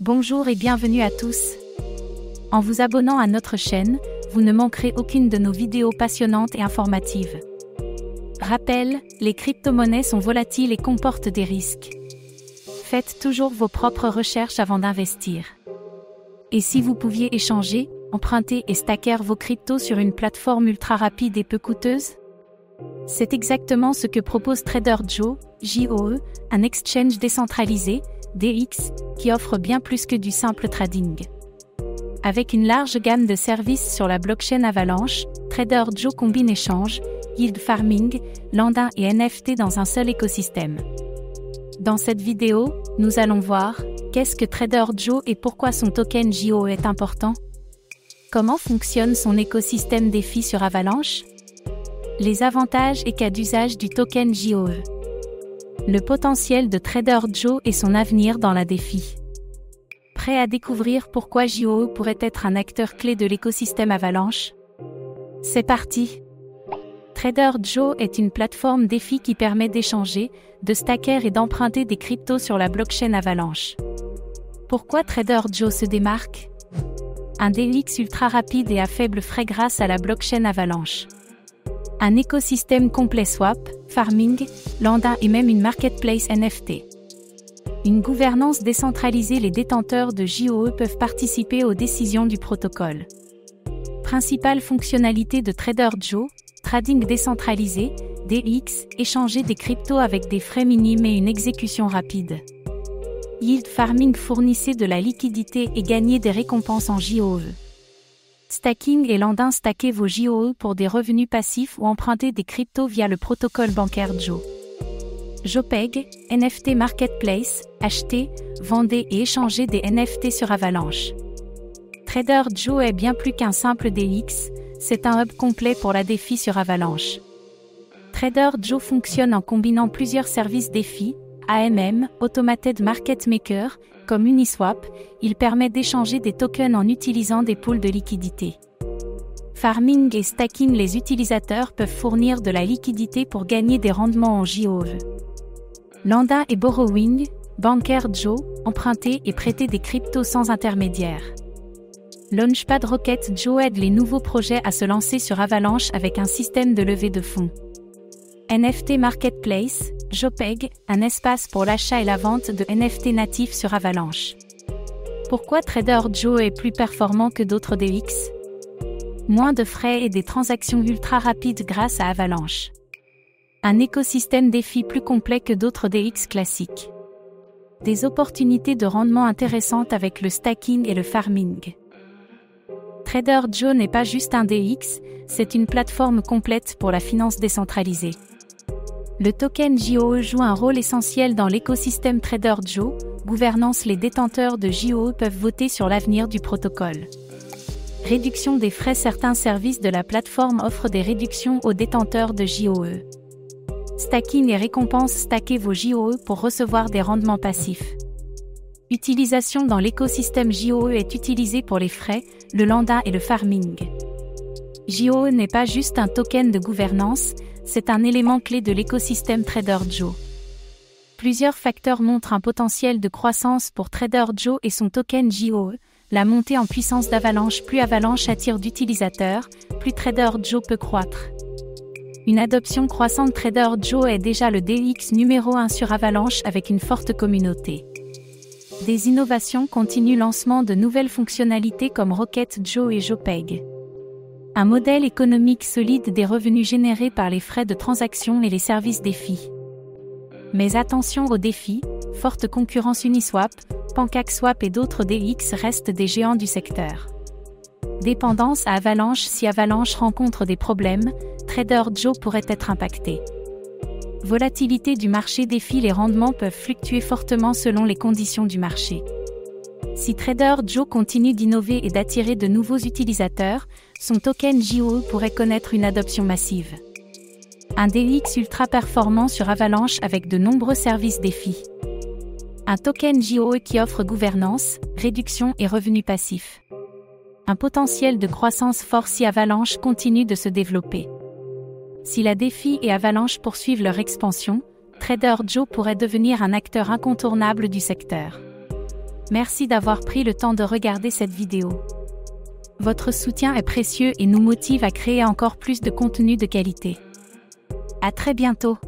Bonjour et bienvenue à tous. En vous abonnant à notre chaîne, vous ne manquerez aucune de nos vidéos passionnantes et informatives. Rappel, les crypto-monnaies sont volatiles et comportent des risques. Faites toujours vos propres recherches avant d'investir. Et si vous pouviez échanger, emprunter et stacker vos cryptos sur une plateforme ultra rapide et peu coûteuse? C'est exactement ce que propose TraderJoe, JOE, un exchange décentralisé, DX, qui offre bien plus que du simple trading. Avec une large gamme de services sur la blockchain Avalanche, TraderJoe combine échange, yield farming, lending et NFT dans un seul écosystème. Dans cette vidéo, nous allons voir qu'est-ce que TraderJoe et pourquoi son token JOE est important. Comment fonctionne son écosystème DeFi sur Avalanche? Les avantages et cas d'usage du token JOE. Le potentiel de TraderJoe et son avenir dans la DeFi. Prêt à découvrir pourquoi JOE pourrait être un acteur clé de l'écosystème Avalanche? C'est parti! TraderJoe est une plateforme DeFi qui permet d'échanger, de stacker et d'emprunter des cryptos sur la blockchain Avalanche. Pourquoi TraderJoe se démarque? Un DX ultra rapide et à faible frais grâce à la blockchain Avalanche. Un écosystème complet swap, farming, lending et même une marketplace NFT. Une gouvernance décentralisée. Les détenteurs de JOE peuvent participer aux décisions du protocole. Principale fonctionnalité de TraderJoe, trading décentralisé, DX, échanger des cryptos avec des frais minimes et une exécution rapide. Yield farming, fournissez de la liquidité et gagnez des récompenses en JOE. Stacking et lending, stackez vos JOE pour des revenus passifs ou empruntez des cryptos via le protocole bancaire Joe. JPEG, NFT Marketplace, achetez, vendez et échangez des NFT sur Avalanche. TraderJoe est bien plus qu'un simple DX, c'est un hub complet pour la DeFi sur Avalanche. TraderJoe fonctionne en combinant plusieurs services DeFi, AMM, Automated Market Maker, comme Uniswap, il permet d'échanger des tokens en utilisant des pools de liquidité. Farming et stacking, les utilisateurs peuvent fournir de la liquidité pour gagner des rendements en JOE. Lending et borrowing, bancaire Joe, emprunter et prêter des cryptos sans intermédiaire. Launchpad Rocket Joe aide les nouveaux projets à se lancer sur Avalanche avec un système de levée de fonds. NFT Marketplace, JPEG, un espace pour l'achat et la vente de NFT natifs sur Avalanche. Pourquoi TraderJoe est plus performant que d'autres DX? Moins de frais et des transactions ultra rapides grâce à Avalanche. Un écosystème DeFi plus complet que d'autres DX classiques. Des opportunités de rendement intéressantes avec le stacking et le farming. TraderJoe n'est pas juste un DX, c'est une plateforme complète pour la finance décentralisée. Le token JOE joue un rôle essentiel dans l'écosystème TraderJoe, gouvernance. Les détenteurs de JOE peuvent voter sur l'avenir du protocole. Réduction des frais. Certains services de la plateforme offrent des réductions aux détenteurs de JOE. Stacking et récompenses. Stackez vos JOE pour recevoir des rendements passifs. Utilisation dans l'écosystème JOE est utilisée pour les frais, le lending et le farming. JOE n'est pas juste un token de gouvernance, c'est un élément clé de l'écosystème TraderJoe. Plusieurs facteurs montrent un potentiel de croissance pour TraderJoe et son token JOE. La montée en puissance d'Avalanche. Plus Avalanche attire d'utilisateurs, plus TraderJoe peut croître. Une adoption croissante. TraderJoe est déjà le DX numéro 1 sur Avalanche avec une forte communauté. Des innovations continues. Lancement de nouvelles fonctionnalités comme Rocket Joe et JPEG. Un modèle économique solide. Des revenus générés par les frais de transaction et les services DeFi. Mais attention aux défis, forte concurrence. Uniswap, PancakeSwap et d'autres DX restent des géants du secteur. Dépendance à Avalanche. Si Avalanche rencontre des problèmes, TraderJoe pourrait être impacté. Volatilité du marché DeFi. Les rendements peuvent fluctuer fortement selon les conditions du marché. Si TraderJoe continue d'innover et d'attirer de nouveaux utilisateurs, son token JOE pourrait connaître une adoption massive. Un DX ultra performant sur Avalanche avec de nombreux services DeFi. Un token JOE qui offre gouvernance, réduction et revenus passifs. Un potentiel de croissance fort si Avalanche continue de se développer. Si la DeFi et Avalanche poursuivent leur expansion, TraderJoe pourrait devenir un acteur incontournable du secteur. Merci d'avoir pris le temps de regarder cette vidéo. Votre soutien est précieux et nous motive à créer encore plus de contenu de qualité. À très bientôt.